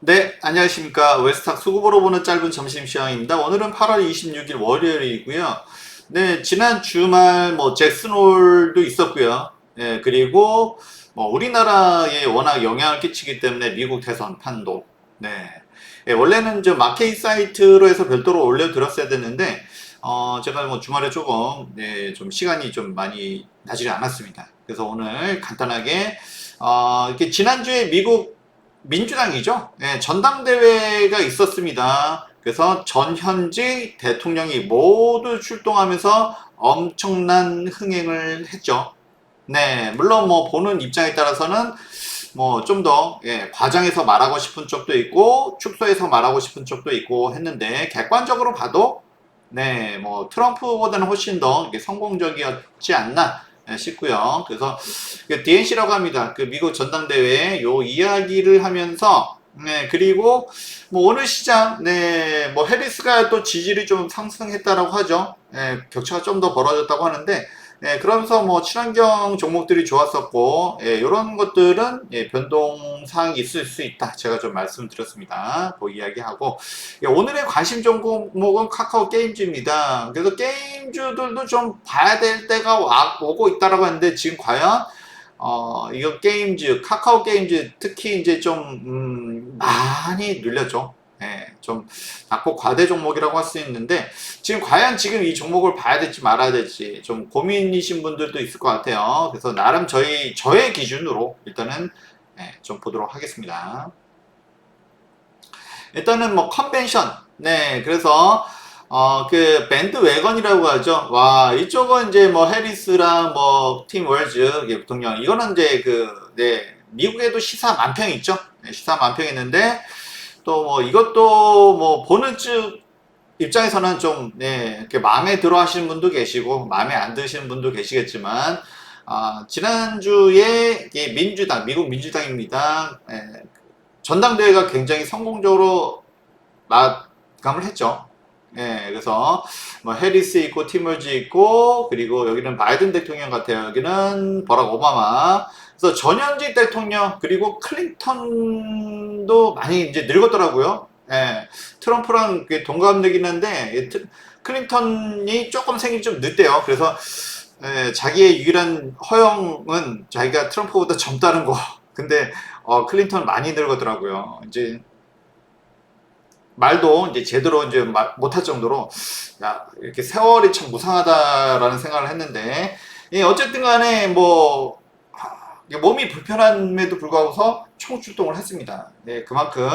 네, 안녕하십니까. 웨스탁 수급으로 보는 짧은 점심시황입니다. 오늘은 8월 26일 월요일이고요. 네, 지난 주말 잭슨홀도 있었고요. 예, 그리고 우리나라에 워낙 영향을 끼치기 때문에 미국 대선 판도. 네. 예, 원래는 저 마켓 사이트로 해서 별도로 올려드렸어야 됐는데, 제가 주말에 조금, 네, 좀 시간이 좀 많이 나지 않았습니다. 그래서 오늘 간단하게, 이렇게 지난주에 미국 민주당이죠. 예, 전당대회가 있었습니다. 그래서 전현직 대통령이 모두 출동하면서 엄청난 흥행을 했죠. 네, 물론 보는 입장에 따라서는 좀 더 과장해서 말하고 싶은 쪽도 있고 축소해서 말하고 싶은 쪽도 있고 했는데 객관적으로 봐도 네, 트럼프보다는 훨씬 더 성공적이었지 않나 싶고요. 그래서 DNC라고 합니다. 그 미국 전당대회 요 이야기를 하면서 네, 그리고 오늘 시장 해리스가 또 지지율이 좀 상승했다라고 하죠. 격차가 좀 더 벌어졌다고 하는데 그러면서 친환경 종목들이 좋았었고, 이런 것들은 변동사항이 있을 수 있다. 제가 좀 말씀드렸습니다. 그 이야기하고, 오늘의 관심 종목은 카카오 게임즈입니다. 그래서 게임주들도 좀 봐야 될 때가 오고 있다라고 하는데, 지금 과연 이거 게임즈, 카카오 게임즈 특히 이제 좀, 많이 눌렸죠. 좀 낙폭 과대 종목이라고 할 수 있는데, 과연 지금 이 종목을 봐야 될지 말아야 될지 좀 고민이신 분들도 있을 것 같아요. 그래서 나름 저의 기준으로 일단은 좀 보도록 하겠습니다. 일단은 컨벤션. 네, 그래서 그 밴드 웨건이라고 하죠. 와, 이쪽은 이제 해리스랑 팀 월즈 부통령 이거는 이제 미국에도 시사 만평 있죠. 네, 시사 만평 있는데 또 이것도 보는 쪽 입장에서는 좀 이렇게 마음에 들어 하시는 분도 계시고 마음에 안 드시는 분도 계시겠지만 지난주에 민주당 미국 민주당입니다. 전당대회가 굉장히 성공적으로 마감을 했죠. 그래서 해리스 있고 티머즈 있고 그리고 여기는 바이든 대통령 같아요. 여기는 버락 오바마. 그래서 전현직 대통령 그리고 클린턴도 많이 이제 늙었더라고요. 트럼프랑 동갑내긴 한데 클린턴이 조금 생긴 좀 늦대요. 그래서 자기의 유일한 허영은 자기가 트럼프보다 젊다는 거. 근데 클린턴 많이 늙었더라고요. 이제 말도 이제 제대로 이제 못할 정도로 야 이렇게 세월이 참 무상하다라는 생각을 했는데 어쨌든 간에 몸이 불편함에도 불구하고서 총출동을 했습니다. 그만큼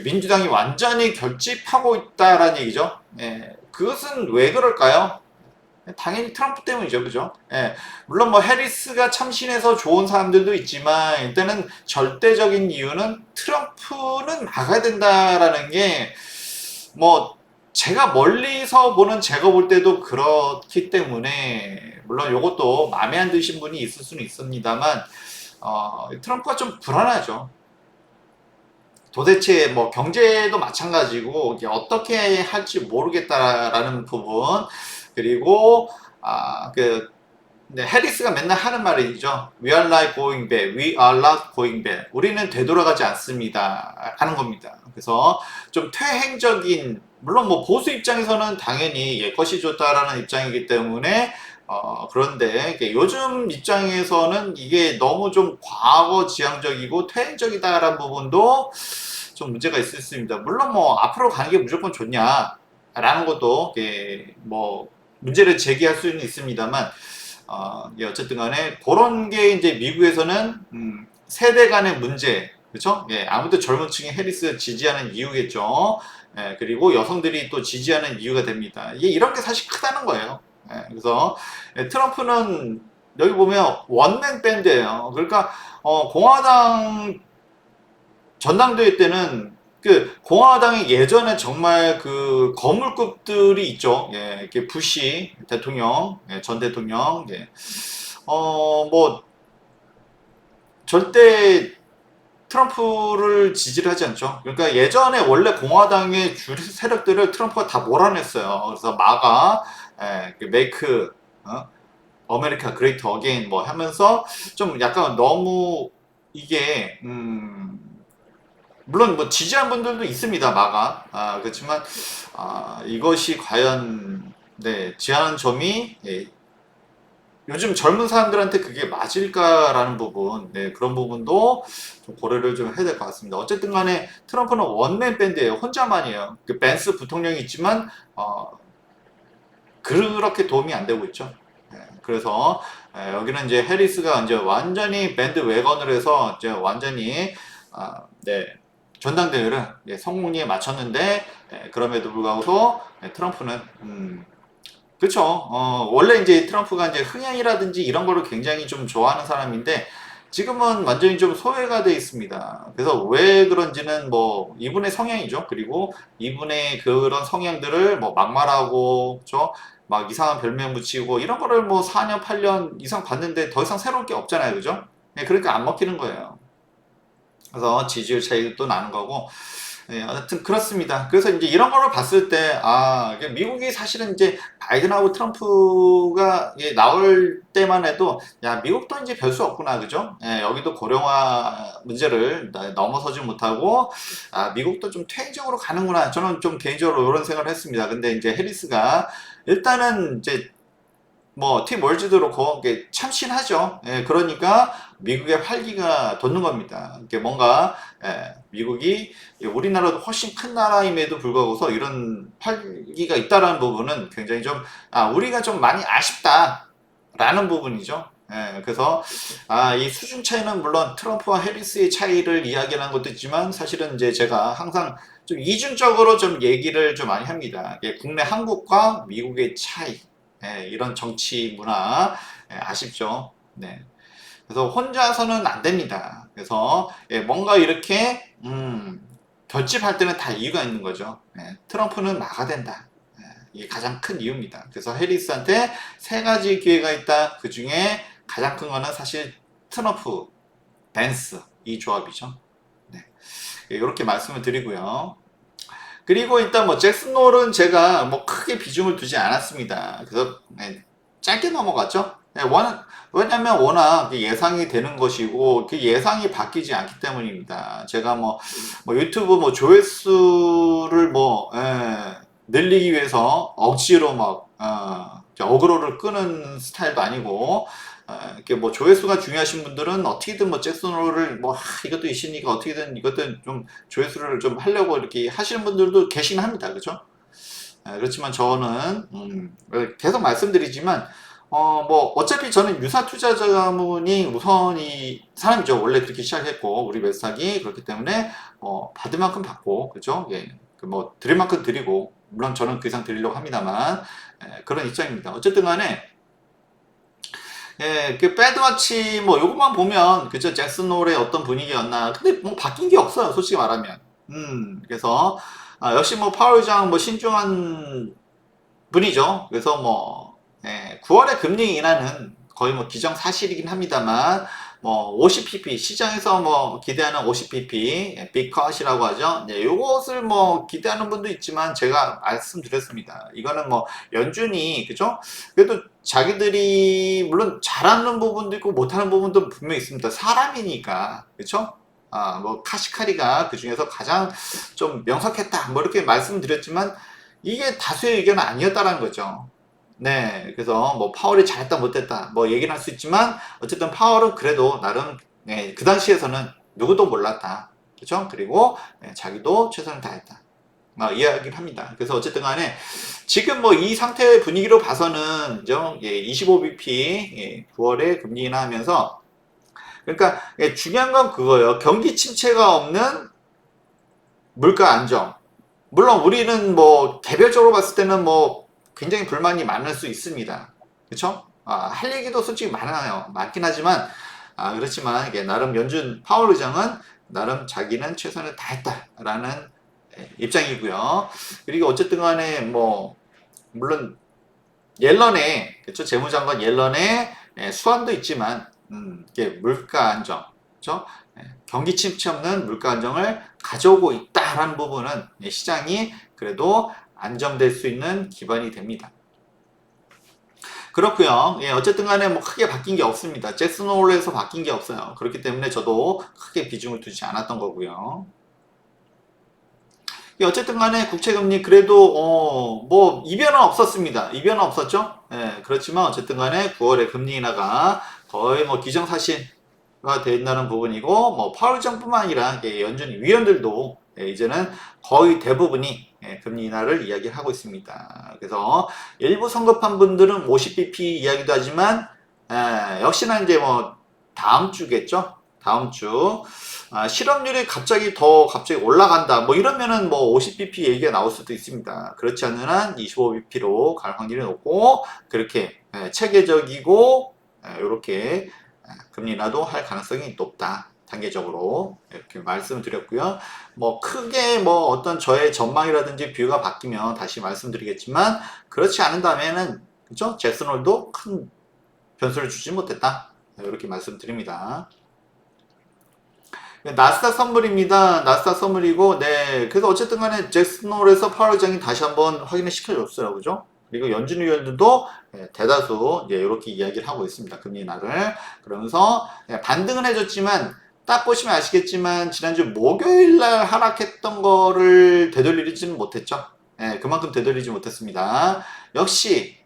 민주당이 완전히 결집하고 있다라는 얘기죠. 그것은 왜 그럴까요? 당연히 트럼프 때문이죠, 그죠? 물론 해리스가 참신해서 좋은 사람들도 있지만 일단은 절대적인 이유는 트럼프는 막아야 된다라는 게 제가 멀리서 보는 제가 볼 때도 그렇기 때문에 물론 이것도 마음에 안 드신 분이 있을 수는 있습니다만 트럼프가 좀 불안하죠. 도대체 경제도 마찬가지고 이게 어떻게 할지 모르겠다라는 부분 그리고 네, 해리스가 맨날 하는 말이죠. We are not going back. We are not going back. 우리는 되돌아가지 않습니다. 하는 겁니다. 그래서 좀 퇴행적인 물론 보수 입장에서는 당연히 옛것이 좋다라는 입장이기 때문에 그런데 요즘 입장에서는 이게 너무 좀 과거 지향적이고 퇴행적이다라는 부분도 좀 문제가 있을 수 있습니다. 물론 앞으로 가는 게 무조건 좋냐라는 것도 문제를 제기할 수는 있습니다만 어쨌든 간에 그런 게 이제 미국에서는 세대 간의 문제 그렇죠? 아무도 젊은 층이 해리스 지지하는 이유겠죠. 그리고 여성들이 또 지지하는 이유가 됩니다. 이게 이런 게 사실 크다는 거예요. 그래서 트럼프는 여기 보면 원맨 밴드예요. 그러니까 공화당 전당대회 때는 그 공화당이 예전에 정말 그 거물급들이 있죠. 이렇게 부시 대통령, 전 대통령, 절대 트럼프를 지지를 하지 않죠. 그러니까 예전에 원래 공화당의 주 세력들을 트럼프가 다 몰아냈어요. 그래서 마가, 그 메이크, 아메리카 그레이트 어게인 하면서 좀 약간 너무 이게 물론 뭐 지지한 분들도 있습니다, 마가. 그렇지만, 이것이 과연, 네, 지향하는 점이, 예, 요즘 젊은 사람들한테 그게 맞을까라는 부분, 네, 그런 부분도 좀 고려를 좀 해야 될 것 같습니다. 어쨌든 간에 트럼프는 원맨 밴드예요. 혼자만이에요. 그 벤스 부통령이 있지만, 그렇게 도움이 안 되고 있죠. 그래서 여기는 이제 해리스가 이제 완전히 밴드 웨건을 해서 이제 완전히 네, 전당대회를 성공리에 마쳤는데 그럼에도 불구하고 트럼프는 그렇죠. 원래 이제 트럼프가 이제 흥행이라든지 이런 거를 굉장히 좀 좋아하는 사람인데 지금은 완전히 좀 소외가 돼 있습니다. 그래서 왜 그런지는 뭐 이분의 성향이죠. 그리고 이분의 그런 성향들을 뭐 막말하고 막 이상한 별명 붙이고 이런 거를 뭐 4년, 8년 이상 봤는데 더 이상 새로울 게 없잖아요. 그죠? 그러니까 안 먹히는 거예요. 그래서 지지율 차이도 나는 거고 네, 하여튼 그렇습니다. 그래서 이제 이런 거를 봤을 때, 이게 미국이 사실은 이제 바이든하고 트럼프가 나올 때만 해도, 야, 미국도 이제 별 수 없구나, 그죠? 여기도 고령화 문제를 넘어서지 못하고, 미국도 좀 퇴행적으로 가는구나. 저는 좀 개인적으로 이런 생각을 했습니다. 근데 이제 해리스가 일단은 이제 뭐, 팀 월즈도 그렇고, 이게 참신하죠. 그러니까 미국의 활기가 돋는 겁니다. 이게 뭔가, 미국이 우리나라도 훨씬 큰 나라임에도 불구하고서 이런 활기가 있다라는 부분은 굉장히 좀, 우리가 좀 많이 아쉽다라는 부분이죠. 그래서, 이 수준 차이는 물론 트럼프와 해리스의 차이를 이야기하는 것도 있지만 사실은 이제 제가 항상 좀 이중적으로 좀 얘기를 좀 많이 합니다. 이게 국내 한국과 미국의 차이. 이런 정치 문화 아쉽죠. 네. 그래서 혼자서는 안 됩니다. 그래서 뭔가 이렇게 결집할 때는 다 이유가 있는 거죠. 트럼프는 막아야 된다. 이게 가장 큰 이유입니다. 그래서 해리스한테 세 가지 기회가 있다. 그 중에 가장 큰 거는 사실 트럼프, 벤스 이 조합이죠. 네. 이렇게 말씀을 드리고요. 그리고 일단 뭐 잭슨 홀은 제가 뭐 크게 비중을 두지 않았습니다. 그래서 짧게 넘어갔죠. 왜냐면 워낙 예상이 되는 것이고 그 예상이 바뀌지 않기 때문입니다. 제가 뭐 유튜브 뭐 조회수를 늘리기 위해서 억지로 어그로를 끄는 스타일도 아니고 이렇게 뭐 조회수가 중요하신 분들은 어떻게든 뭐 잭슨홀을 이것도 이시니까 어떻게든 이것도 좀 조회수를 좀 하려고 이렇게 하시는 분들도 계시긴 합니다. 그죠? 그렇지만 저는 계속 말씀드리지만 뭐 어차피 저는 유사 투자 자문이 우선이 사람이죠. 원래 그렇게 시작했고 우리 메스닥이 그렇기 때문에 받을 만큼 받고 그죠? 예. 뭐 드릴 만큼 드리고 물론 저는 그 이상 드리려고 합니다만 그런 입장입니다. 어쨌든 간에 그 배드워치 뭐 요것만 보면 그죠? 잭슨 홀의 어떤 분위기였나 근데 뭐 바뀐 게 없어요. 솔직히 말하면 그래서 역시 뭐 파월 의장 뭐 신중한 분이죠. 그래서 9월에 금리 인하는 거의 뭐 기정사실이긴 합니다만 50pp 시장에서 기대하는 50pp 빅컷이라고 하죠. 요것을 기대하는 분도 있지만 제가 말씀드렸습니다. 이거는 연준이 그죠? 그래도 자기들이 물론 잘하는 부분도 있고 못하는 부분도 분명히 있습니다. 사람이니까 그렇죠? 카시카리가 그 중에서 가장 좀 명석했다 이렇게 말씀드렸지만 이게 다수의 의견은 아니었다라는 거죠. 네, 그래서 파월이 잘했다 못했다 얘기는 할 수 있지만 어쨌든 파월은 그래도 나름 그 당시에서는 누구도 몰랐다. 그렇죠? 그리고 자기도 최선을 다했다. 이야기를 합니다. 그래서 어쨌든 간에 지금 이 상태 분위기로 봐서는 25bp 9월에 금리 인하하면서 그러니까 중요한 건 그거예요. 경기 침체가 없는 물가 안정. 물론 우리는 개별적으로 봤을 때는 굉장히 불만이 많을 수 있습니다. 그쵸? 할 얘기도 솔직히 많아요. 많긴 하지만, 그렇지만, 이게 나름 연준 파월 의장은 나름 자기는 최선을 다했다라는 입장이고요. 그리고 어쨌든 간에 물론 옐런의, 그쵸? 재무장관 옐런의 수완도 있지만, 이게 물가 안정, 그쵸? 경기 침체 없는 물가 안정을 가져오고 있다라는 부분은 시장이 그래도 안정될 수 있는 기반이 됩니다. 그렇고요. 어쨌든 간에 크게 바뀐 게 없습니다. 잭슨 홀에서 바뀐 게 없어요. 그렇기 때문에 저도 크게 비중을 두지 않았던 거고요. 어쨌든 간에 국채금리 그래도 뭐 이변은 없었습니다. 이변은 없었죠. 예, 그렇지만 어쨌든 간에 9월에 금리 인하가 거의 뭐 기정사실화 된다는 부분이고 뭐 파월 정뿐만 아니라 연준 위원들도 이제는 거의 대부분이 금리 인하를 이야기하고 있습니다. 그래서 일부 성급한 분들은 50bp 이야기도 하지만 역시나 이제 뭐 다음 주겠죠. 다음 주 실업률이 갑자기 올라간다 뭐 이러면은 뭐 50bp 얘기가 나올 수도 있습니다. 그렇지 않는 한 25bp로 갈 확률이 높고 그렇게 체계적이고 이렇게 금리 인하도 할 가능성이 높다. 단계적으로 이렇게 말씀을 드렸고요. 뭐 크게 뭐 어떤 저의 전망이라든지 뷰가 바뀌면 다시 말씀드리겠지만 그렇지 않은다면은 그죠? 잭슨홀도 큰 변수를 주지 못했다. 이렇게 말씀드립니다. 나스닥 선물입니다. 나스닥 선물이고, 네. 그래서 어쨌든 간에 잭슨홀에서 파월 의장이 다시 한번 확인을 시켜줬어요. 그죠? 그리고 연준 위원들도 대다수 이제 이렇게 이야기를 하고 있습니다. 금리 인하를. 그러면서 반등은 해줬지만, 딱 보시면 아시겠지만, 지난주 목요일날 하락했던 거를 되돌리지는 못했죠. 그만큼 되돌리지 못했습니다. 역시,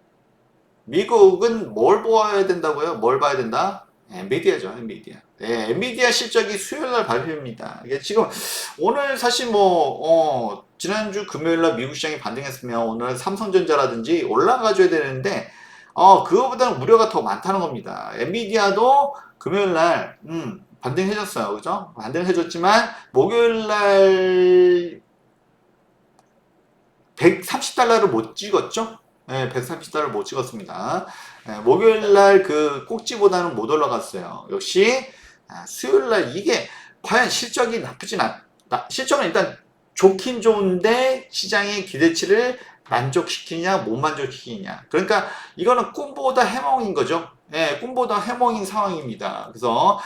미국은 뭘 보아야 된다고요? 뭘 봐야 된다? 엔비디아죠, 엔비디아. 엔비디아 실적이 수요일날 발표입니다. 이게 지금 오늘 사실 뭐 지난주 금요일날 미국 시장이 반등했으면 오늘 삼성전자라든지 올라가줘야 되는데 그거보다는 우려가 더 많다는 겁니다. 엔비디아도 금요일날 반등해줬어요, 그죠? 반등해줬지만 목요일날 130달러를 못 찍었죠? 130달러를 못 찍었습니다. 목요일날 그 꼭지보다는 못 올라갔어요. 역시 수요일날 이게 과연 실적이 나쁘진 실적은 일단 좋긴 좋은데 시장의 기대치를 만족시키냐 못 만족시키냐. 그러니까 이거는 꿈보다 해몽인 거죠. 꿈보다 해몽인 상황입니다. 그래서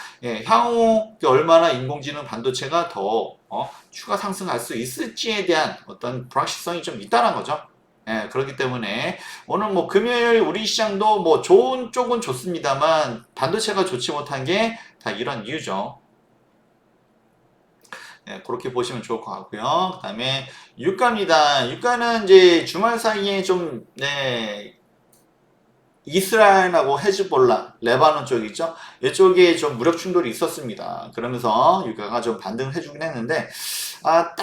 향후 얼마나 인공지능 반도체가 더 추가 상승할 수 있을지에 대한 어떤 불확실성이 좀 있다는 거죠. 그렇기 때문에 오늘 뭐 금요일 우리 시장도 뭐 좋은 쪽은 좋습니다만 반도체가 좋지 못한 게 다 이런 이유죠. 그렇게 보시면 좋을 것 같고요. 그 다음에 유가입니다. 유가는 이제 주말 사이에 좀 이스라엘하고 헤즈볼라, 레바논 쪽이죠. 이쪽에 좀 무력 충돌이 있었습니다. 그러면서 유가가 좀 반등을 해주긴 했는데, 딱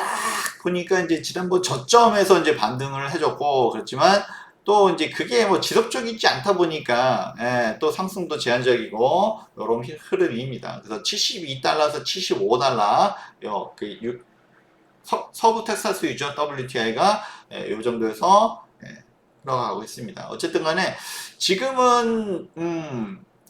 보니까 이제 지난번 저점에서 이제 반등을 해줬고, 그렇지만 또 이제 그게 뭐 지속적이지 않다 보니까, 또 상승도 제한적이고, 이런 흐름입니다. 그래서 72달러에서 75달러, 서부 텍사스유죠. WTI가 이 정도에서 들어가고 있습니다. 어쨌든 간에 지금은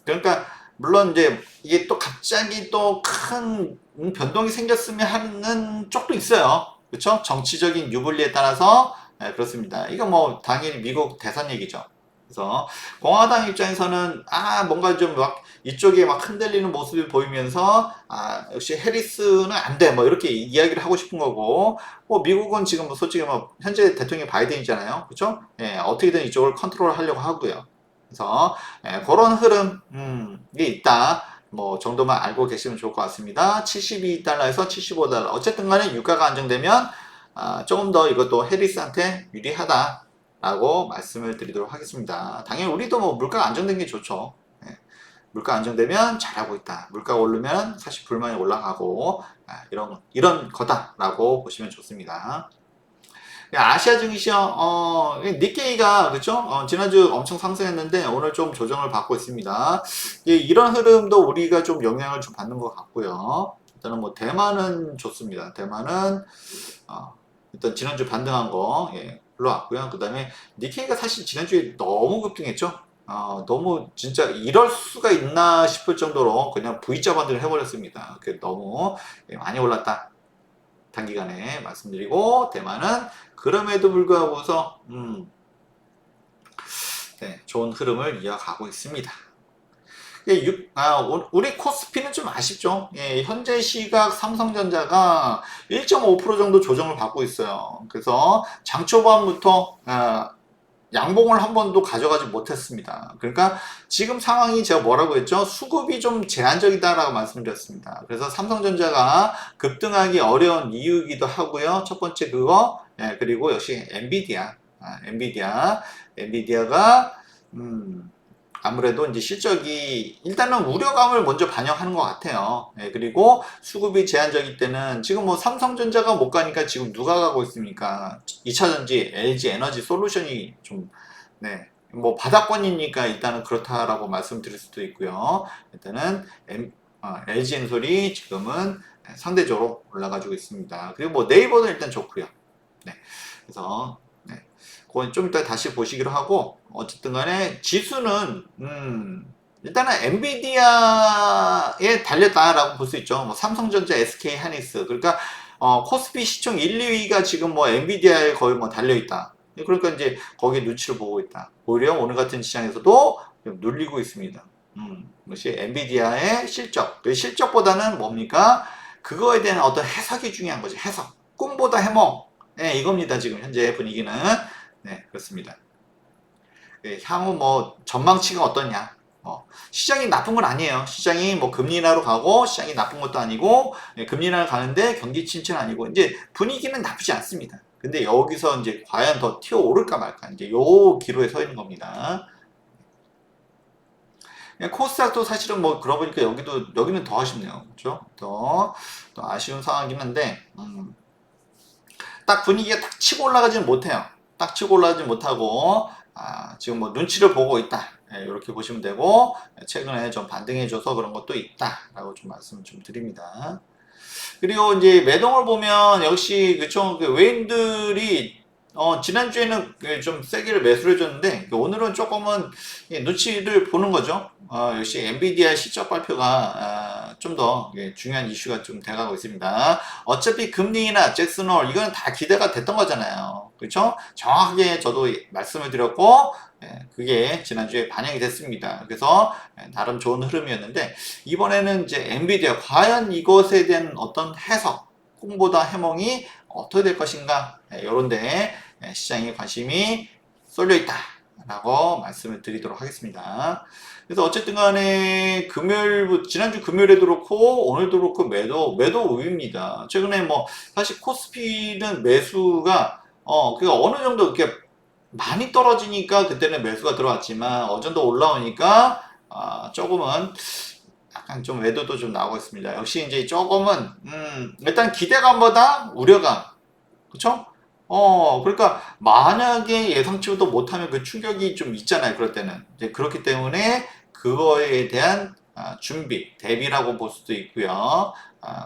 그러니까 물론 이제 이게 또 갑자기 또 큰 변동이 생겼으면 하는 쪽도 있어요. 그렇죠? 정치적인 유불리에 따라서 그렇습니다. 이거 뭐 당연히 미국 대선 얘기죠. 그래서 공화당 입장에서는 뭔가 좀 막 이쪽에 막 흔들리는 모습이 보이면서 역시 해리스는 안 돼 뭐 이렇게 이야기를 하고 싶은 거고 뭐 미국은 지금 뭐 솔직히 뭐 현재 대통령이 바이든이잖아요. 그렇죠? 어떻게든 이쪽을 컨트롤하려고 하고요. 그래서 그런 흐름이 있다. 뭐 정도만 알고 계시면 좋을 것 같습니다. 72달러에서 75달러. 어쨌든 간에 유가가 안정되면 조금 더 이것도 해리스한테 유리하다라고 말씀을 드리도록 하겠습니다. 당연히 우리도 뭐 물가가 안정된 게 좋죠. 물가 안정되면 잘하고 있다. 물가가 오르면 사실 불만이 올라가고 이런 거다라고 보시면 좋습니다. 아시아 증시요, 니케이가, 그쵸? 지난주 엄청 상승했는데, 오늘 좀 조정을 받고 있습니다. 이런 흐름도 우리가 좀 영향을 좀 받는 것 같고요. 일단은 뭐, 대만은 좋습니다. 대만은, 일단 지난주 반등한 거, 올라왔고요. 그 다음에, 니케이가 사실 지난주에 너무 급등했죠? 너무 진짜 이럴 수가 있나 싶을 정도로 그냥 V자 반등을 해버렸습니다. 너무 많이 올랐다. 단기간에 말씀드리고 대만은 그럼에도 불구하고서 좋은 흐름을 이어가고 있습니다. 우리 코스피는 좀 아쉽죠. 현재 시각 삼성전자가 1.5% 정도 조정을 받고 있어요. 그래서 장 초반부터 양봉을 한 번도 가져가지 못했습니다. 그러니까 지금 상황이 제가 뭐라고 했죠? 수급이 좀 제한적이다라고 말씀드렸습니다. 그래서 삼성전자가 급등하기 어려운 이유이기도 하고요. 첫 번째 그거, 예, 그리고 역시 엔비디아가 아무래도 이제 실적이 일단은 우려감을 먼저 반영하는 것 같아요. 예, 그리고 수급이 제한적일 때는 지금 뭐 삼성전자가 못 가니까 지금 누가 가고 있습니까? 2차전지 LG 에너지 솔루션이 좀, 네, 뭐 바닥권이니까 일단은 그렇다라고 말씀드릴 수도 있고요. 일단은 LG 엔솔이 지금은 상대적으로 올라가지고 있습니다. 그리고 뭐 네이버는 일단 좋고요. 네, 그래서 그건 좀 이따 다시 보시기로 하고, 어쨌든 간에 지수는 일단은 엔비디아에 달렸다라고 볼 수 있죠. 뭐 삼성전자, SK 하이닉스, 그러니까 코스피 시총 1, 2위가 지금 뭐 엔비디아에 거의 뭐 달려있다. 그러니까 이제 거기에 눈치를 보고 있다. 오히려 오늘 같은 시장에서도 좀 눌리고 있습니다. 그것이 엔비디아의 실적. 그 실적보다는 뭡니까? 그거에 대한 어떤 해석이 중요한 거죠. 해석. 꿈보다 해몽. 네, 이겁니다. 지금 현재 분위기는. 네, 그렇습니다. 네, 향후 뭐 전망치가 어떠냐? 시장이 나쁜 건 아니에요. 시장이 뭐 금리 인하로 가고 시장이 나쁜 것도 아니고, 네, 금리 인하를 가는데 경기 침체는 아니고 이제 분위기는 나쁘지 않습니다. 근데 여기서 이제 과연 더 튀어 오를까 말까 이제 요 기로에 서 있는 겁니다. 네, 코스닥도 사실은 뭐 그러고 보니까 여기는 더 아쉽네요. 그렇죠? 더 아쉬운 상황이긴 한데 딱 분위기가 딱 치고 올라가지는 못해요. 딱 치고 올라가지 못하고 지금 뭐 눈치를 보고 있다. 이렇게 보시면 되고 최근에 좀 반등해줘서 그런 것도 있다라고 좀 말씀을 좀 드립니다. 그리고 이제 매동을 보면 역시 그쵸, 그 외인들이 지난주에는 좀 세게 매수를 해줬는데 오늘은 조금은 눈치를 보는 거죠. 역시 엔비디아 실적 발표가 좀 더 중요한 이슈가 좀 돼가고 있습니다. 어차피 금리나 잭슨홀 이거는 다 기대가 됐던 거잖아요. 그렇죠? 정확하게 저도 말씀을 드렸고 그게 지난주에 반영이 됐습니다. 그래서 나름 좋은 흐름이었는데 이번에는 이제 엔비디아 과연 이것에 대한 어떤 해석, 꿈보다 해몽이 어떻게 될 것인가 이런데 시장에 관심이 쏠려 있다라고 말씀을 드리도록 하겠습니다. 그래서 어쨌든 간에 지난주 금요일에도 그렇고 오늘도 그렇고 매도 우위입니다. 최근에 뭐 사실 코스피는 매수가 그가 어느 정도 이렇게 많이 떨어지니까 그때는 매수가 들어왔지만 어느 정도 올라오니까 조금은 약간 좀 매도도 좀 나오고 있습니다. 역시 이제 조금은 일단 기대감보다 우려감, 그렇죠? 그러니까 만약에 예상치도 못하면 그 충격이 좀 있잖아요. 그럴 때는 이제 그렇기 때문에 그거에 대한 준비, 대비라고 볼 수도 있고요.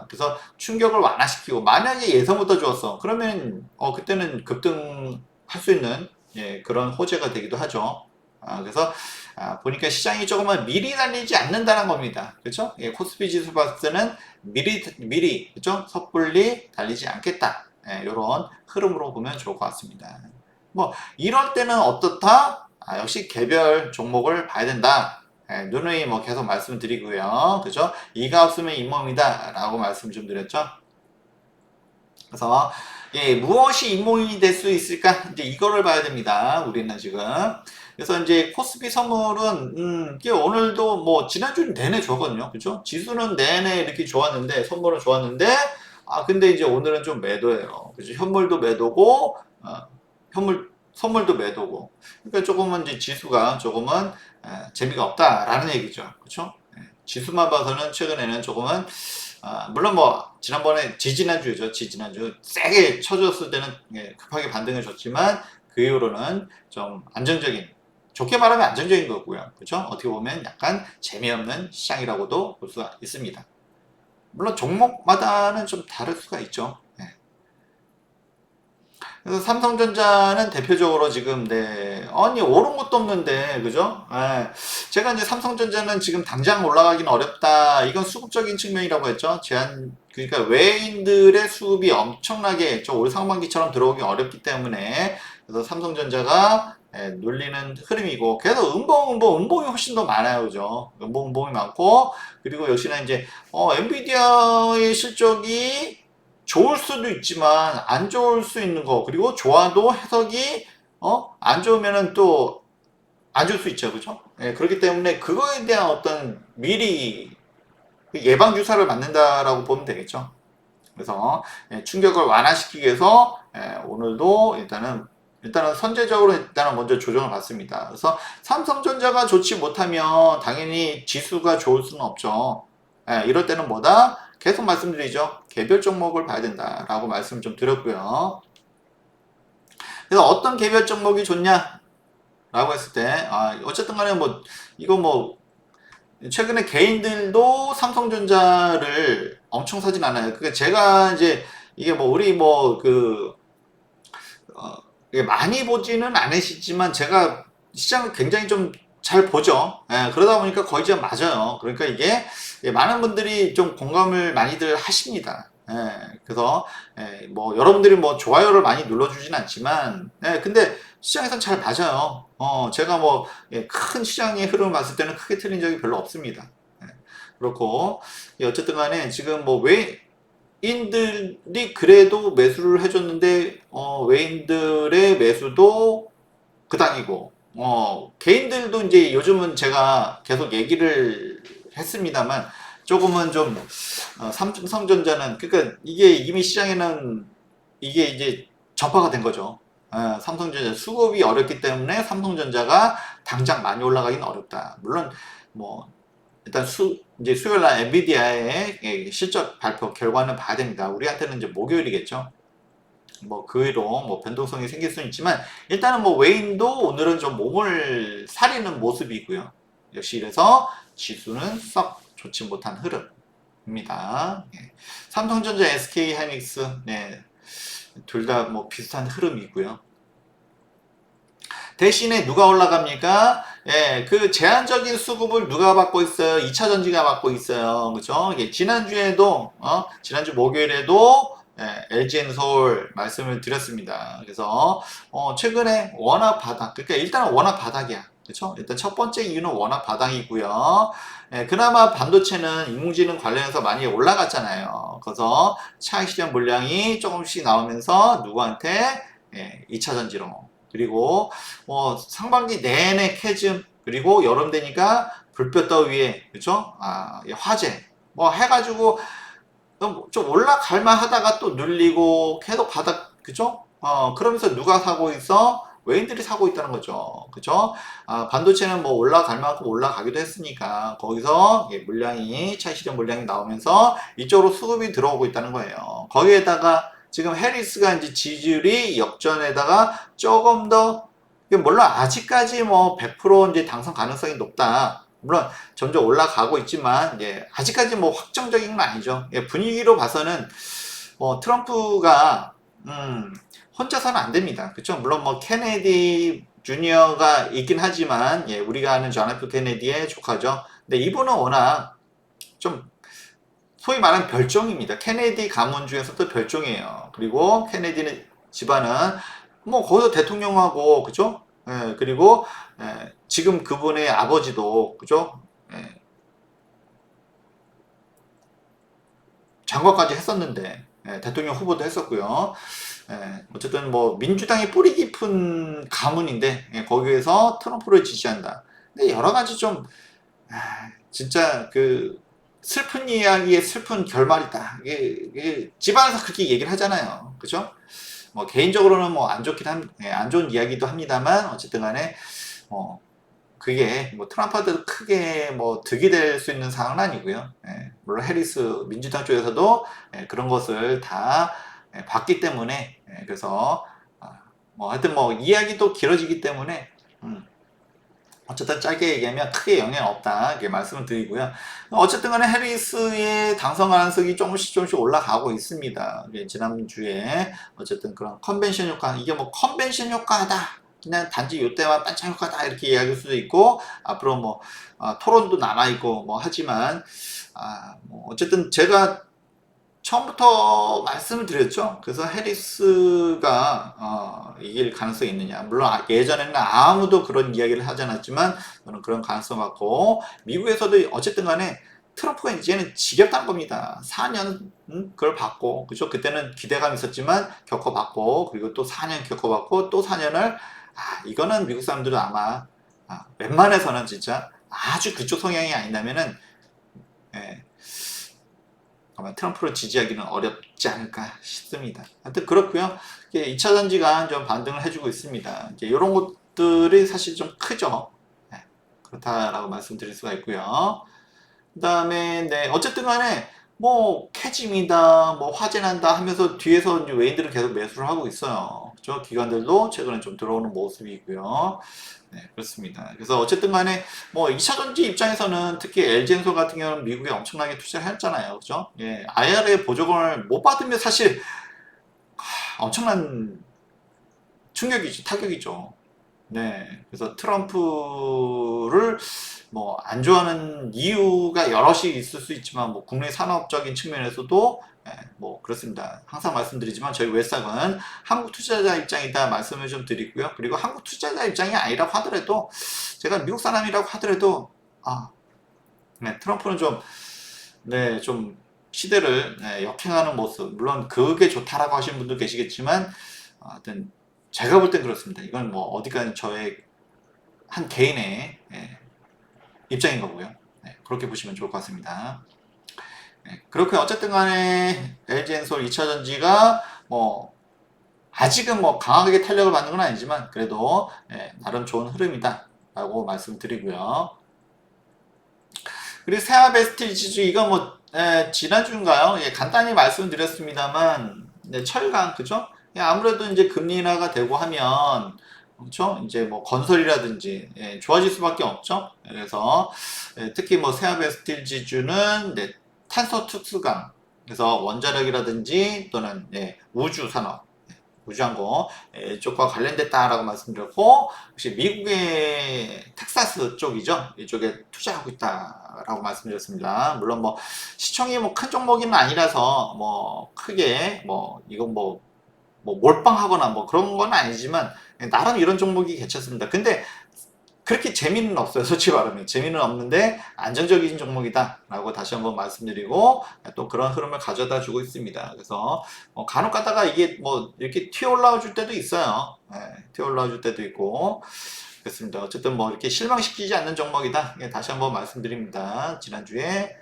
그래서 충격을 완화시키고 만약에 예상보다 좋았어. 그러면 그때는 급등할 수 있는 그런 호재가 되기도 하죠. 그래서 보니까 시장이 조금은 미리 달리지 않는다는 겁니다. 그렇죠? 코스피 지수 봤을 때는 미리 그렇죠? 섣불리 달리지 않겠다. 이런 흐름으로 보면 좋을 것 같습니다. 뭐 이럴 때는 어떻다? 역시 개별 종목을 봐야 된다. 누누이 뭐 계속 말씀드리고요. 그죠? 이가 없으면 잇몸이다 라고 말씀 좀 드렸죠. 그래서 무엇이 잇몸이 될 수 있을까? 이제 이거를 봐야 됩니다. 우리는 지금. 그래서 이제 코스피 선물은 오늘도 뭐 지난주 내내 좋았거든요. 그죠? 지수는 내내 이렇게 좋았는데 선물은 좋았는데 근데 이제 오늘은 좀 매도예요. 그죠? 현물도 매도고 선물도 매도고. 그러니까 조금은 이제 지수가 조금은 재미가 없다라는 얘기죠. 그렇죠? 지수만 봐서는 최근에는 조금은 물론 뭐 지난번에 지지난주 세게 쳐줬을 때는 급하게 반등을 줬지만 그 이후로는 좀 안정적인, 좋게 말하면 안정적인 거고요. 그렇죠? 어떻게 보면 약간 재미없는 시장이라고도 볼 수가 있습니다. 물론 종목마다는 좀 다를 수가 있죠. 그래서 삼성전자는 대표적으로 지금 아니 오른 것도 없는데 그죠? 제가 이제 삼성전자는 지금 당장 올라가기는 어렵다. 이건 수급적인 측면이라고 했죠. 그러니까 외인들의 수급이 엄청나게 올 상반기처럼 들어오기 어렵기 때문에 그래서 삼성전자가 눌리는 흐름이고 그래서 음봉이 훨씬 더 많아요. 그죠? 음봉이 많고 그리고 역시나 이제 엔비디아의 실적이 좋을 수도 있지만 안 좋을 수 있는 거 그리고 좋아도 해석이 안 좋으면은 또 안 줄 수 있죠. 그죠? 예, 그렇기 때문에 그거에 대한 어떤 미리 예방 주사를 맞는다라고 보면 되겠죠. 그래서 충격을 완화시키기 위해서 오늘도 일단은 선제적으로 일단은 먼저 조정을 받습니다. 그래서 삼성전자가 좋지 못하면 당연히 지수가 좋을 수는 없죠. 이럴 때는 뭐다? 계속 말씀드리죠. 개별 종목을 봐야 된다라고 말씀 좀 드렸고요. 그래서 어떤 개별 종목이 좋냐라고 했을 때, 어쨌든 간에 뭐, 이거 뭐, 최근에 개인들도 삼성전자를 엄청 사진 않아요. 그러니까 제가 이제 이게 뭐 우리 뭐 이게 많이 보지는 않으시지만 제가 시장을 굉장히 좀 잘 보죠. 그러다 보니까 거의 좀 맞아요. 그러니까 이게 많은 분들이 좀 공감을 많이들 하십니다. 그래서 뭐 여러분들이 뭐 좋아요를 많이 눌러주진 않지만 근데 시장에선 잘 맞아요. 제가 뭐 큰 시장의 흐름을 봤을 때는 크게 틀린 적이 별로 없습니다. 그렇고 어쨌든 간에 지금 뭐 외인들이 그래도 매수를 해줬는데 외인들의 매수도 그당이고 개인들도 이제 요즘은 제가 계속 얘기를 했습니다만 조금은 좀 삼성전자는 그러니까 이게 이미 시장에는 이게 이제 전파가 된 거죠. 삼성전자 수급이 어렵기 때문에 삼성전자가 당장 많이 올라가기는 어렵다. 물론 뭐 일단 이제 수요일 날 엔비디아의 실적 발표 결과는 봐야 됩니다. 우리한테는 이제 목요일이겠죠. 뭐 그 위로 뭐 변동성이 생길 수는 있지만 일단은 뭐 외인도 오늘은 좀 몸을 사리는 모습이고요. 역시 이래서 지수는 썩 좋지 못한 흐름입니다. 삼성전자, SK하이닉스 둘 다 뭐 비슷한 흐름이고요. 대신에 누가 올라갑니까? 그 제한적인 수급을 누가 받고 있어요? 2차 전지가 받고 있어요. 그죠? 지난주에도, 지난주 목요일에도 LG엔솔 말씀을 드렸습니다. 그래서, 최근에 워낙 바닥, 그러니까 일단은 워낙 바닥이야. 그렇죠? 일단 첫 번째 이유는 워낙 바닥이고요. 그나마 반도체는 인공지능 관련해서 많이 올라갔잖아요. 그래서 차익 실현 물량이 조금씩 나오면서 누구한테 2차 전지로 그리고 상반기 내내 캐즘 그리고 여름 되니까 불볕더위에 그죠? 화재 뭐 해가지고 좀 올라갈만 하다가 또 눌리고 계속 바닥 그죠? 그러면서 누가 사고 있어? 외인들이 사고 있다는 거죠. 그죠? 반도체는 뭐 올라갈 만큼 올라가기도 했으니까 거기서 물량이 차익실현 물량이 나오면서 이쪽으로 수급이 들어오고 있다는 거예요. 거기에다가 지금 해리스가 이제 지지율이 역전에다가 조금 더 물론 아직까지 뭐 100% 이제 당선 가능성이 높다. 물론 점점 올라가고 있지만 아직까지 뭐 확정적인 건 아니죠. 분위기로 봐서는 트럼프가 혼자서는 안 됩니다. 그렇죠? 물론 뭐 케네디 주니어가 있긴 하지만 우리가 아는 존 F 케네디의 조카죠. 근데 이분은 워낙 좀 소위 말하는 별종입니다. 케네디 가문 중에서도 별종이에요. 그리고 케네디는 집안은 뭐 거기서 대통령하고 그죠? 그리고 지금 그분의 아버지도 그죠? 장관까지 했었는데 대통령 후보도 했었고요. 어쨌든 뭐 민주당이 뿌리 깊은 가문인데 거기에서 트럼프를 지지한다. 근데 여러 가지 좀 진짜 그 슬픈 이야기의 슬픈 결말이다. 이게 집안에서 그렇게 얘기를 하잖아요. 그죠? 뭐 개인적으로는 뭐 안 좋은 이야기도 합니다만 어쨌든 간에 그게 뭐 트럼프한테도 크게 뭐 득이 될 수 있는 상황은 아니고요. 물론 해리스 민주당 쪽에서도 그런 것을 다 봤기 때문에 그래서 뭐 하여튼 뭐 이야기도 길어지기 때문에 어쨌든 짧게 얘기하면 크게 영향 없다 이렇게 말씀을 드리고요. 어쨌든 간에 해리스의 당선 가능성이 조금씩 올라가고 있습니다. 지난주에 어쨌든 그런 컨벤션 효과 이게 뭐 컨벤션 효과다 그냥 단지 요때만 반짝 효과다 이렇게 이야기할 수도 있고 앞으로 뭐 토론도 남아있고 뭐 하지만 뭐 어쨌든 제가 처음부터 말씀을 드렸죠. 그래서 해리스가 이길 가능성이 있느냐. 물론 예전에는 아무도 그런 이야기를 하지 않았지만 저는 그런 가능성 같고 미국에서도 어쨌든 간에 트럼프가 이제는 지겹다는 겁니다. 4년 그걸 받고 그죠? 그때는 기대감이 있었지만 겪어봤고 그리고 또 4년 겪어봤고 또 4년을 이거는 미국 사람들은 아마 웬만해서는 진짜 아주 그쪽 성향이 아니라면은 예, 아마 트럼프를 지지하기는 어렵지 않을까 싶습니다. 하여튼 그렇고요. 2차 전지가 좀 반등을 해주고 있습니다. 이런 것들이 사실 좀 크죠. 네, 그렇다라고 말씀드릴 수가 있고요. 그 다음에 네, 어쨌든 간에 뭐 캐짐이다, 뭐 화재난다 하면서 뒤에서 이제 외인들은 계속 매수를 하고 있어요. 그죠? 기관들도 최근에 좀 들어오는 모습이고요. 네, 그렇습니다. 그래서 어쨌든 간에 뭐 2차 전지 입장에서는 특히 LG엔솔 같은 경우는 미국에 엄청나게 투자를 했잖아요. 그죠? 예, IRA 보조금을 못 받으면 사실 엄청난 충격이죠. 타격이죠. 네. 그래서 트럼프를 뭐 안 좋아하는 이유가 여럿이 있을 수 있지만 뭐 국내 산업적인 측면에서도 뭐 그렇습니다. 항상 말씀드리지만 저희 웨스닥은 한국 투자자 입장이다 말씀을 좀 드리고요. 그리고 한국 투자자 입장이 아니라고 하더라도 제가 미국 사람이라고 하더라도 네, 트럼프는 좀 네, 좀 시대를 역행하는 모습 물론 그게 좋다라고 하시는 분도 계시겠지만 하여튼 제가 볼 땐 그렇습니다. 이건 뭐 어디까지 저의 한 개인의 입장인 거고요. 네, 그렇게 보시면 좋을 것 같습니다. 네, 그렇게 어쨌든 간에 LG엔솔 2차전지가 뭐 아직은 뭐 강하게 탄력을 받는 건 아니지만 그래도 나름 좋은 흐름이다 라고 말씀드리고요. 그리고 세아베스틸 지수 이건 뭐 지난주인가요? 간단히 말씀드렸습니다만 철강 그죠? 아무래도 이제 금리 인하가 되고 하면 그렇죠? 이제 뭐 건설이라든지 좋아질 수밖에 없죠. 그래서 특히 뭐 세아베스틸 지주는 탄소 특수강 그래서 원자력이라든지 또는 우주 산업 우주항공 쪽과 관련됐다라고 말씀드렸고 혹시 미국의 텍사스 쪽이죠 이쪽에 투자하고 있다라고 말씀드렸습니다. 물론 뭐 시총이 뭐 큰 종목은 아니라서 뭐 크게 뭐 이건 뭐 몰빵하거나 뭐 그런 건 아니지만 나름 이런 종목이 괜찮습니다. 근데 그렇게 재미는 없어요. 솔직히 말하면 재미는 없는데 안정적인 종목이다 라고 다시 한번 말씀드리고 또 그런 흐름을 가져다 주고 있습니다. 그래서 간혹 가다가 이게 뭐 이렇게 튀어 올라와 줄 때도 있어요. 튀어 올라와 줄 때도 있고 그렇습니다. 어쨌든 뭐 이렇게 실망시키지 않는 종목이다. 다시 한번 말씀드립니다. 지난주에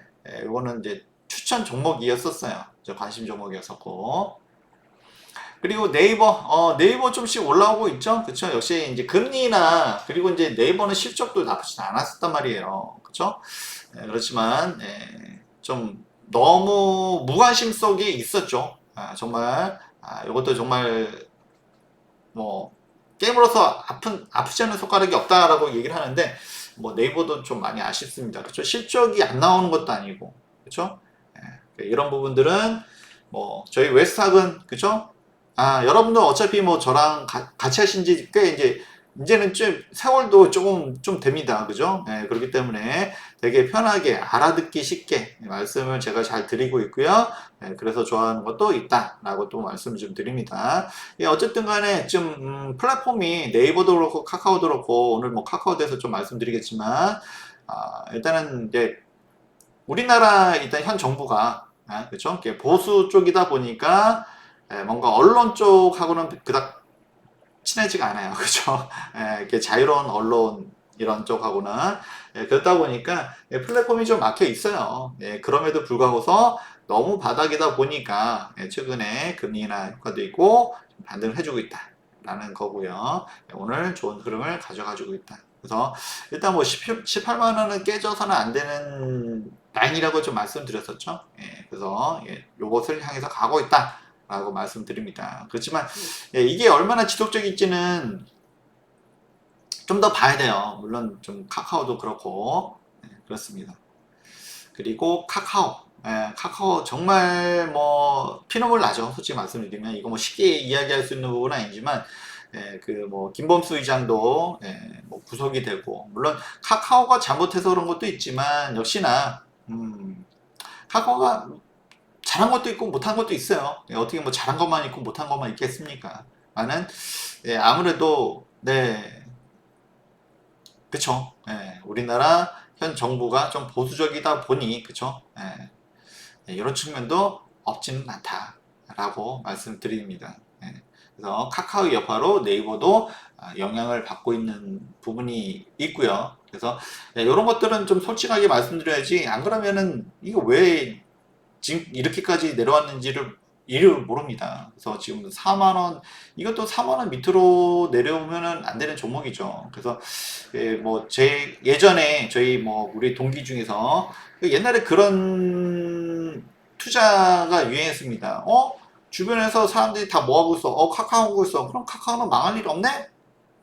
이거는 이제 추천 종목이었었어요. 저 관심 종목이었었고 그리고 네이버 좀씩 올라오고 있죠. 그쵸? 역시 이제 금리나, 그리고 이제 네이버는 실적도 나쁘지 않았었단 말이에요. 그쵸? 그렇지만, 좀 너무 무관심 속에 있었죠. 정말, 이것도 정말, 뭐, 게임으로서 아프지 않은 손가락이 없다라고 얘기를 하는데, 뭐 네이버도 좀 많이 아쉽습니다. 그쵸? 실적이 안 나오는 것도 아니고, 그쵸? 이런 부분들은, 뭐, 저희 웨스탁은, 그쵸? 여러분들 어차피 뭐 저랑 같이 하신 지 꽤 이제는 좀 세월도 조금 좀 됩니다. 그죠? 그렇기 때문에 되게 편하게 알아듣기 쉽게 말씀을 제가 잘 드리고 있고요. 그래서 좋아하는 것도 있다라고 또 말씀을 좀 드립니다. 어쨌든 간에 좀 플랫폼이 네이버도 그렇고 카카오도 그렇고 오늘 뭐 카카오에 대해서 좀 말씀드리겠지만 일단은 이제 우리나라 일단 현 정부가 그렇죠? 보수 쪽이다 보니까 뭔가 언론 쪽하고는 그닥 친하지가 않아요. 그죠? 이렇게 자유로운 언론 이런 쪽하고는 그렇다 보니까 플랫폼이 좀 막혀 있어요. 그럼에도 불구하고서 너무 바닥이다 보니까 최근에 금리 인하 효과도 있고 반등을 해주고 있다. 라는 거고요. 오늘 좋은 흐름을 가져가지고 있다. 그래서 일단 뭐 18만 원은 깨져서는 안 되는 라인이라고 좀 말씀드렸었죠. 그래서 요것을 향해서 가고 있다. 라고 말씀드립니다. 그렇지만 이게 얼마나 지속적일지는 좀 더 봐야 돼요. 물론 좀 카카오도 그렇고 그렇습니다. 그리고 카카오 정말 뭐 피눈물 나죠. 솔직히 말씀드리면 이거 뭐 쉽게 이야기할 수 있는 부분은 아니지만 그 뭐 김범수 의장도 뭐 구속이 되고 물론 카카오가 잘못해서 그런 것도 있지만 역시나 카카오가 잘한 것도 있고 못한 것도 있어요. 어떻게 뭐 잘한 것만 있고 못한 것만 있겠습니까? 나는 아무래도 그쵸. 우리나라 현 정부가 좀 보수적이다 보니 그쵸. 이런 측면도 없지는 않다라고 말씀드립니다. 그래서 카카오의 여파로 네이버도 영향을 받고 있는 부분이 있고요. 그래서 이런 것들은 좀 솔직하게 말씀드려야지, 안 그러면은 이거 왜 지금 이렇게까지 내려왔는지를 이를 모릅니다. 그래서 지금 4만 원, 이것도 4만 원 밑으로 내려오면은 안 되는 종목이죠. 그래서 뭐 제 예전에 저희 뭐 우리 동기 중에서 옛날에 그런 투자가 유행했습니다. 주변에서 사람들이 다 뭐 하고 있어? 카카오 하고 있어. 그럼 카카오는 망할 일 없네?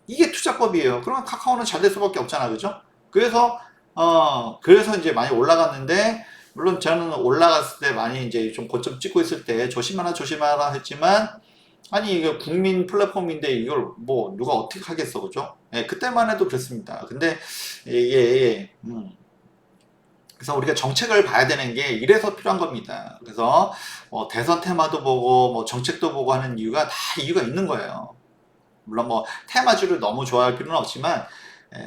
이게 투자법이에요. 그러면 카카오는 잘 될 수밖에 없잖아, 그죠? 그래서 이제 많이 올라갔는데, 물론 저는 올라갔을 때 많이 이제 좀 고점 찍고 있을 때 조심하라 조심하라 했지만, 아니 이게 국민 플랫폼인데 이걸 뭐 누가 어떻게 하겠어, 그죠? 예, 그때만 해도 그랬습니다. 근데 이게 그래서 우리가 정책을 봐야 되는 게 이래서 필요한 겁니다. 그래서 대선 테마도 보고 뭐 정책도 보고 하는 이유가 다 이유가 있는 거예요. 물론 뭐 테마주를 너무 좋아할 필요는 없지만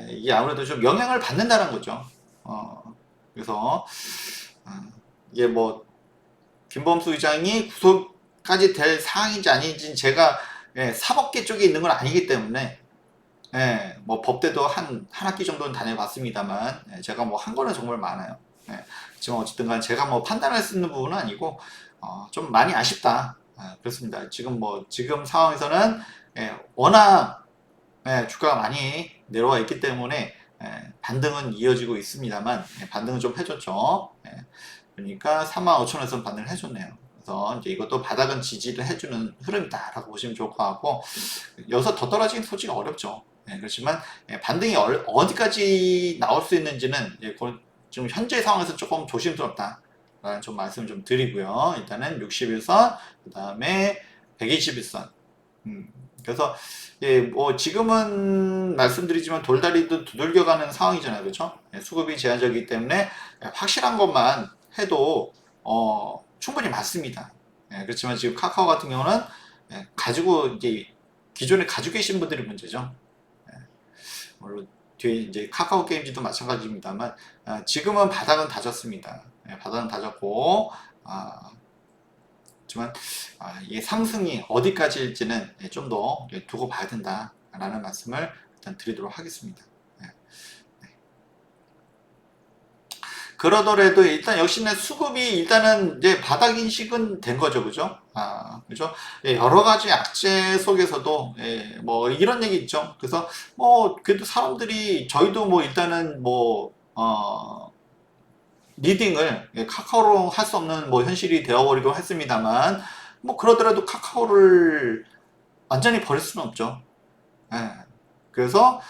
이게 아무래도 좀 영향을 받는다는 거죠. 그래서 이게 뭐 김범수 의장이 구속까지 될 사항인지 아닌지 제가 사법계 쪽에 있는 건 아니기 때문에 뭐 법대도 한 학기 정도는 다녀봤습니다만 제가 뭐 한 거는 정말 많아요. 지금 어쨌든 간 제가 뭐 판단할 수 있는 부분은 아니고 좀 많이 아쉽다. 그렇습니다. 지금 상황에서는 워낙 주가가 많이 내려와 있기 때문에 반등은 이어지고 있습니다만 반등은 좀 해줬죠. 그러니까 35,000원에서 반등을 해줬네요. 그래서 이제 이것도 바닥은 지지를 해주는 흐름이다라고 보시면 좋을 것 같고, 여기서 더 떨어지긴 솔직히 어렵죠. 그렇지만 반등이 어디까지 나올 수 있는지는 지금 현재 상황에서 조금 조심스럽다 라는 좀 말씀을 좀 드리고요. 일단은 61선, 그 다음에 121선. 그래서 뭐 지금은 말씀드리지만 돌다리도 두들겨가는 상황이잖아요, 그렇죠? 수급이 제한적이기 때문에 확실한 것만 해도 충분히 맞습니다. 그렇지만 지금 카카오 같은 경우는 가지고 이제 기존에 가지고 계신 분들이 문제죠. 물론 뒤에 이제 카카오 게임즈도 마찬가지입니다만 지금은 바닥은 다졌습니다. 바닥은 다졌고 하지만 이게 상승이 어디까지일지는 좀 더 두고 봐야 된다라는 말씀을 일단 드리도록 하겠습니다. 그러더라도 일단 역시나 수급이 일단은 이제 바닥 인식은 된 거죠, 그죠? 그죠? 여러 가지 악재 속에서도 뭐 이런 얘기 있죠. 그래서 뭐 그래도 사람들이 저희도 뭐 일단은 뭐 리딩을 카카오로 할 수 없는 뭐 현실이 되어버리고 했습니다만 뭐 그러더라도 카카오를 완전히 버릴 수는 없죠. 그래서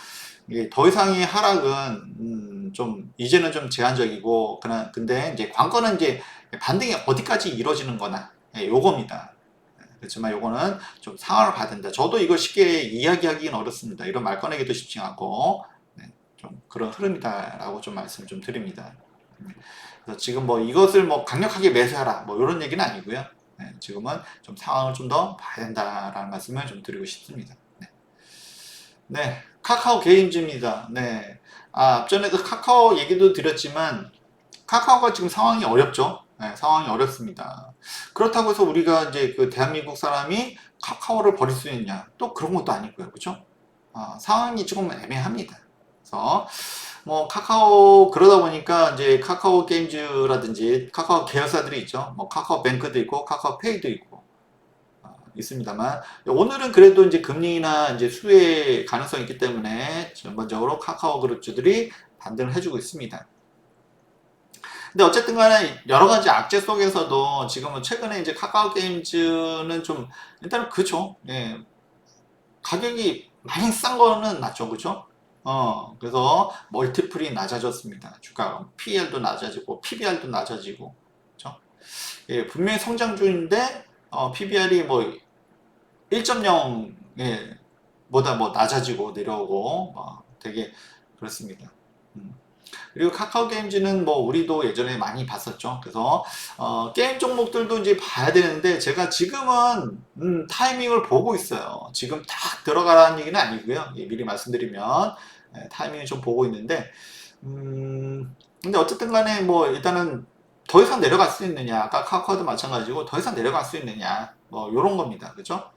더 이상의 하락은 좀 이제는 좀 제한적이고 근데 이제 관건은 이제 반등이 어디까지 이루어지는 거나 요겁니다. 그렇지만 요거는 좀 상황을 봐야 된다. 저도 이걸 쉽게 이야기하기는 어렵습니다. 이런 말 꺼내기도 쉽지 않고 좀 그런 흐름이다라고 좀 말씀을 좀 드립니다. 그래서 지금 뭐 이것을 뭐 강력하게 매수하라 뭐 이런 얘기는 아니고요. 지금은 좀 상황을 좀 더 봐야 된다라는 말씀을 좀 드리고 싶습니다. 네, 카카오 게임즈입니다. 네. 앞전에도 카카오 얘기도 드렸지만, 카카오가 지금 상황이 어렵죠. 상황이 어렵습니다. 그렇다고 해서 우리가 이제 그 대한민국 사람이 카카오를 버릴 수 있냐? 또 그런 것도 아니고요. 그죠? 상황이 조금 애매합니다. 그래서, 뭐, 카카오, 그러다 보니까 이제 카카오 게임즈라든지 카카오 계열사들이 있죠. 뭐, 카카오 뱅크도 있고, 카카오 페이도 있고, 있습니다만 오늘은 그래도 이제 금리나 이제 수혜 가능성이 있기 때문에 전반적으로 카카오 그룹주들이 반등을 해주고 있습니다. 근데 어쨌든 간에 여러 가지 악재 속에서도 지금은 최근에 이제 카카오 게임즈는 좀 일단 그쵸. 가격이 많이 싼 거는 맞죠. 그죠? 그래서 멀티플이 낮아졌습니다. 주가 PER도 낮아지고 PBR도 낮아지고 그죠? 분명히 성장주인데 PBR이 뭐 1.0 보다 뭐 낮아지고 내려오고 되게 그렇습니다. 그리고 카카오 게임즈는 뭐 우리도 예전에 많이 봤었죠. 그래서 게임 종목들도 이제 봐야 되는데 제가 지금은 타이밍을 보고 있어요. 지금 딱 들어가라는 얘기는 아니고요. 미리 말씀드리면 타이밍을 좀 보고 있는데 근데 어쨌든 간에 뭐 일단은 더 이상 내려갈 수 있느냐, 아까 카카오도 마찬가지고 더 이상 내려갈 수 있느냐 뭐 요런 겁니다. 그죠?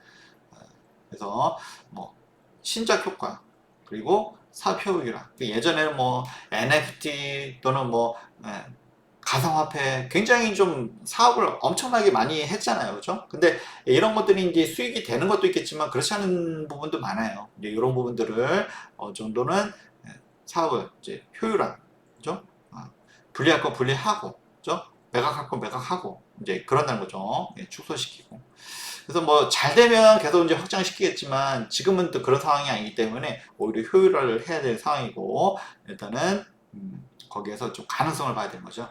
그래서 뭐 신작 효과 그리고 사업 효율화. 예전에는 뭐 NFT 또는 뭐 예, 가상화폐 굉장히 좀 사업을 엄청나게 많이 했잖아요. 그죠? 근데 이런 것들이 이제 수익이 되는 것도 있겠지만 그렇지 않은 부분도 많아요. 이제 이런 부분들을 어느 정도는 사업을 이제 효율화, 그죠? 분리할 거 분리하고, 그죠? 매각할 거 매각하고, 이제 그런다는 거죠. 예, 축소시키고. 그래서 뭐 잘 되면 계속 이제 확장시키겠지만 지금은 또 그런 상황이 아니기 때문에 오히려 효율화를 해야 될 상황이고 일단은 거기에서 좀 가능성을 봐야 되는 거죠.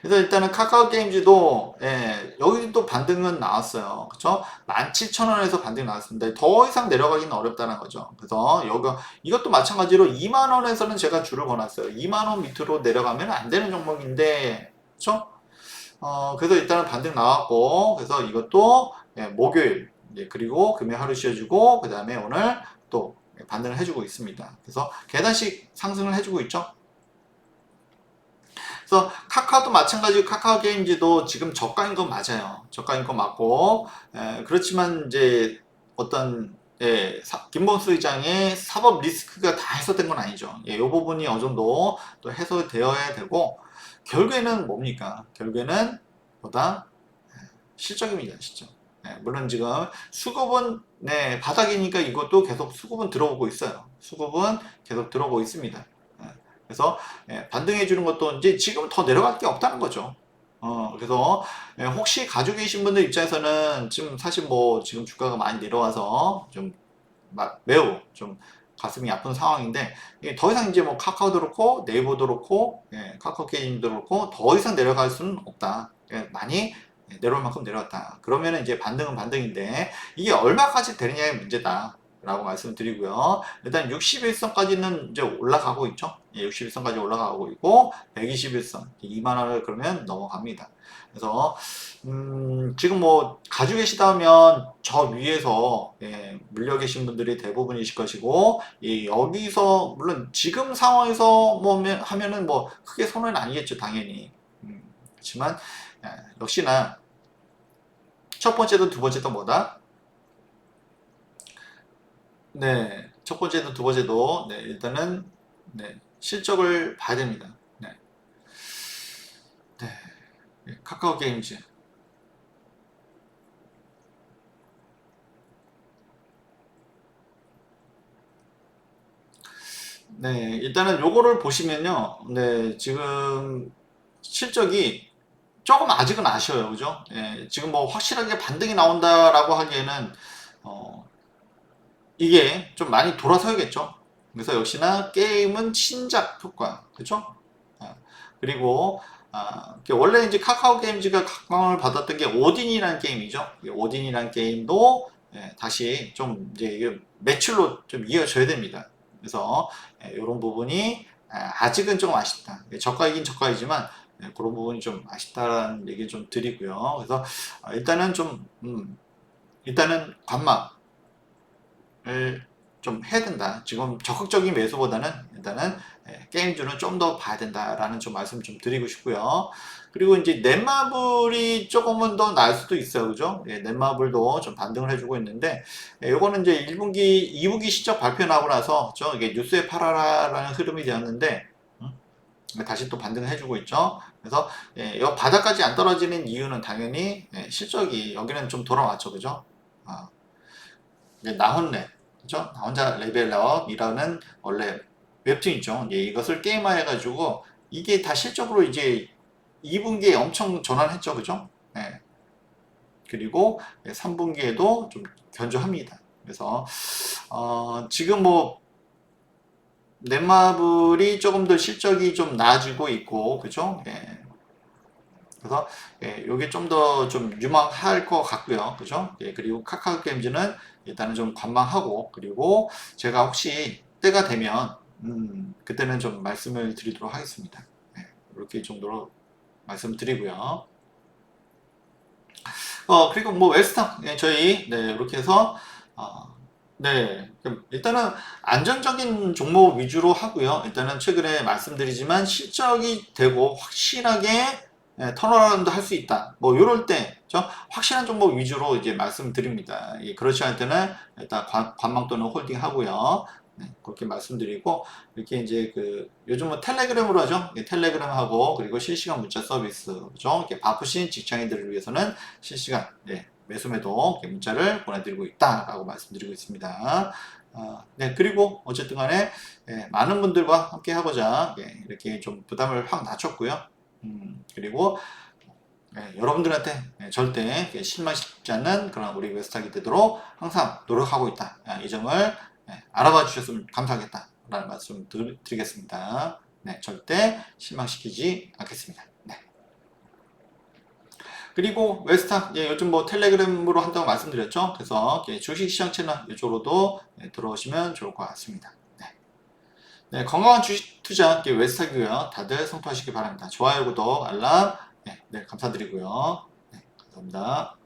그래서 일단은 카카오 게임즈도 예, 여기 또 반등은 나왔어요. 그쵸? 17,000원에서 반등이 나왔습니다. 더 이상 내려가기는 어렵다는 거죠. 그래서 여기 이것도 마찬가지로 2만원에서는 제가 줄을 거놨어요. 2만원 밑으로 내려가면 안 되는 종목인데 그쵸? 그래서 일단은 반등 나왔고 그래서 이것도 예, 목요일 예, 그리고 금요일 하루 쉬어주고 그 다음에 오늘 또 반등을 해주고 있습니다. 그래서 계단식 상승을 해주고 있죠. 그래서 카카오도 마찬가지로 카카오 게임즈도 지금 저가인 건 맞아요. 저가인 건 맞고 그렇지만 이제 어떤 예, 김범수 의장의 사법 리스크가 다 해소된 건 아니죠. 예, 이 부분이 어느 정도 또 해소되어야 되고 결국에는 뭡니까? 결국에는 보다 실적입니다. 실적. 네, 물론 지금 수급은 네, 바닥이니까 이것도 계속 수급은 들어오고 있어요. 수급은 계속 들어오고 있습니다. 네, 그래서 반등해 주는 것도 이제 지금 더 내려갈 게 없다는 거죠. 그래서 혹시 가지고 계신 분들 입장에서는 지금 사실 뭐 지금 주가가 많이 내려와서 좀 매우 좀 가슴이 아픈 상황인데 더 이상 이제 뭐 카카오도 그렇고 네이버도 그렇고 카카오 게임도 그렇고 더 이상 내려갈 수는 없다. 많이 내려올 만큼 내려왔다. 그러면 이제 반등은 반등인데 이게 얼마까지 되느냐의 문제다. 라고 말씀을 드리고요. 일단 61선까지는 이제 올라가고 있죠. 61선까지 올라가고 있고 121선 2만원을 그러면 넘어갑니다. 그래서 지금 뭐 가지고 계시다면 저 위에서 물려 계신 분들이 대부분이실 것이고 여기서 물론 지금 상황에서 뭐 하면은 뭐 크게 손해는 아니겠죠 당연히. 그렇지만 역시나 첫 번째도 두 번째도 뭐다? 네, 첫 번째도 두 번째도 네, 일단은 네, 실적을 봐야 됩니다. 네, 네, 카카오 게임즈. 네, 일단은 요거를 보시면요. 네, 지금 실적이 조금 아직은 아쉬워요. 그죠? 예, 지금 뭐 확실하게 반등이 나온다라고 하기에는, 어, 이게 좀 많이 돌아서야겠죠. 그래서 역시나 게임은 신작 효과. 그죠? 아, 그리고, 원래 이제 카카오 게임즈가 각광을 받았던 게 오딘이라는 게임이죠. 이 오딘이라는 게임도 다시 좀 이제 이게 매출로 좀 이어져야 됩니다. 그래서 이런 부분이 아직은 조금 아쉽다. 저가이긴 저가이지만 그런 부분이 좀 아쉽다라는 얘기 좀 드리고요. 그래서 일단은 좀 일단은 관망을 좀 해야 된다. 지금 적극적인 매수보다는 일단은 게임주는 좀 더 봐야 된다라는 좀 말씀 좀 드리고 싶고요. 그리고 이제 넷마블이 조금은 더 나을 수도 있어요. 그죠? 넷마블도 좀 반등을 해주고 있는데, 요거는 이제 1분기, 2분기 실적 발표 나고 나서, 이게 뉴스에 팔아라라는 흐름이 되었는데, 다시 또 반등을 해주고 있죠. 그래서, 이 바닥까지 안 떨어지는 이유는 당연히, 실적이 여기는 좀 돌아왔죠. 그죠? 아, 나훈레, 그죠? 나 혼자 레벨업이라는 원래 웹툰 있죠. 이것을 게임화해가지고 이게 다 실적으로 이제 2분기에 엄청 전환했죠, 그죠? 네. 그리고 3분기에도 좀 견조합니다. 그래서 지금 뭐 넷마블이 조금 더 실적이 좀 나아지고 있고, 그죠? 그래서 이게 좀 더 좀 유망할 것 같고요. 그죠? 그리고 카카오 게임즈는 일단은 좀 관망하고 그리고 제가 혹시 때가 되면 그때는 좀 말씀을 드리도록 하겠습니다. 이렇게 정도로 말씀드리고요. 그리고 뭐 웰스타 저희 이렇게 해서 그럼 일단은 안정적인 종목 위주로 하고요. 일단은 최근에 말씀드리지만 실적이 되고 확실하게 턴어라운드 할 수 있다. 뭐 이럴 때 저 확실한 종목 위주로 이제 말씀드립니다. 그렇지 않을 때는 일단 관망 또는 홀딩 하고요. 그렇게 말씀드리고 이렇게 이제 그 요즘은 텔레그램으로 하죠. 텔레그램하고 그리고 실시간 문자 서비스죠. 이렇게 바쁘신 직장인들을 위해서는 실시간 매수매도 문자를 보내드리고 있다라고 말씀드리고 있습니다. 그리고 어쨌든 간에 많은 분들과 함께 하고자 이렇게 좀 부담을 확 낮췄고요. 그리고 여러분들한테 절대 실망시키지 않는 그런 우리 웨스탁이 되도록 항상 노력하고 있다. 이 점을 알아봐 주셨으면 감사하겠다라는 말씀 드리겠습니다. 절대 실망시키지 않겠습니다. 그리고 웨스탁 요즘 뭐 텔레그램으로 한다고 말씀드렸죠. 그래서 주식시장 채널 이쪽으로도 들어오시면 좋을 것 같습니다. 건강한 주식 투자 웨스탁이고요. 다들 성투하시기 바랍니다. 좋아요, 구독, 알람 감사드리고요. 감사합니다.